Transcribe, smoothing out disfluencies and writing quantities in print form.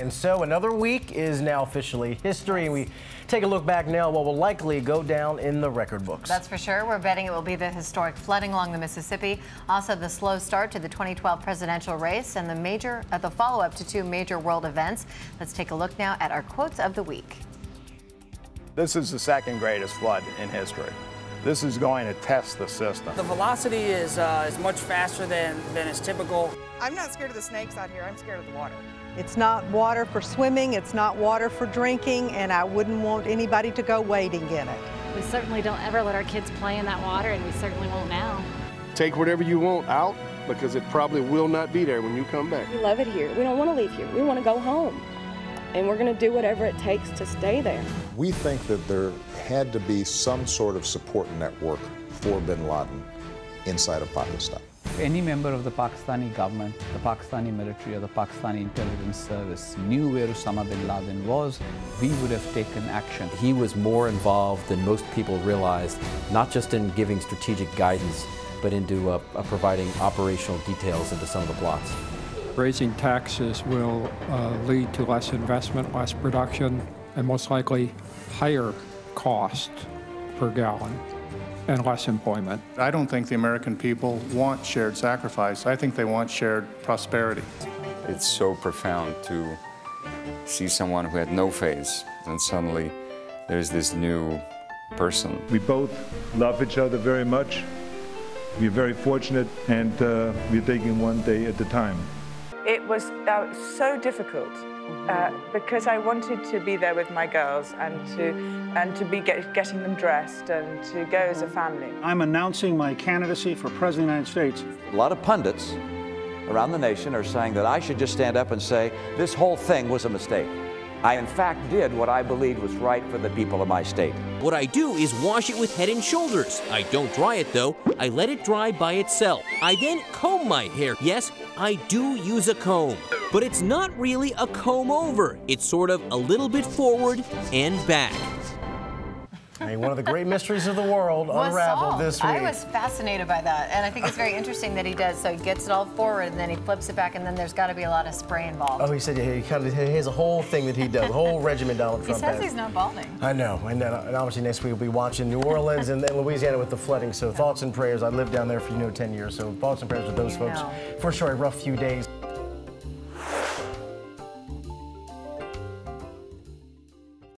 And so another week is now officially history, and we take a look back now at what will likely go down in the record books. That's for sure. We're betting it will be the historic flooding along the Mississippi, also the slow start to the 2012 presidential race, and the follow-up to two major world events. Let's take a look now at our quotes of the week. This is the second greatest flood in history. This is going to test the system. The velocity is much faster than is typical. I'm not scared of the snakes out here. I'm scared of the water. It's not water for swimming, it's not water for drinking, and I wouldn't want anybody to go wading in it. We certainly don't ever let our kids play in that water, and we certainly won't now. Take whatever you want out, because it probably will not be there when you come back. We love it here. We don't want to leave here. We want to go home. And we're going to do whatever it takes to stay there. We think that there had to be some sort of support network for bin Laden inside of Pakistan. If any member of the Pakistani government, the Pakistani military, or the Pakistani intelligence service knew where Osama bin Laden was, we would have taken action. He was more involved than most people realized, not just in giving strategic guidance, but into providing operational details into some of the plots. Raising taxes will lead to less investment, less production, and most likely higher cost per gallon and less employment. I don't think the American people want shared sacrifice. I think they want shared prosperity. It's so profound to see someone who had no face, and suddenly there's this new person. We both love each other very much. We're very fortunate, and we're taking one day at a time. It was so difficult because I wanted to be there with my girls and to be getting them dressed and to go as a family. I'm announcing my candidacy for President of the United States. A lot of pundits around the nation are saying that I should just stand up and say this whole thing was a mistake. I, in fact, did what I believed was right for the people of my state. What I do is wash it with Head & Shoulders. I don't dry it, though. I let it dry by itself. I then comb my hair. Yes, I do use a comb. But it's not really a comb over. It's sort of a little bit forward and back. Hey, one of the great mysteries of the world unraveled this week. I was fascinated by that, and I think it's very interesting that he does. So he gets it all forward, and then he flips it back, and then there's got to be a lot of spray involved. Oh, he said he has a whole thing that he does, the whole regimen Donald Trump has. He says he's not balding. I know, and obviously next week we'll be watching New Orleans and then Louisiana with the flooding. So thoughts and prayers. I lived down there for 10 years, so thoughts and prayers with those folks. For sure, a rough few days.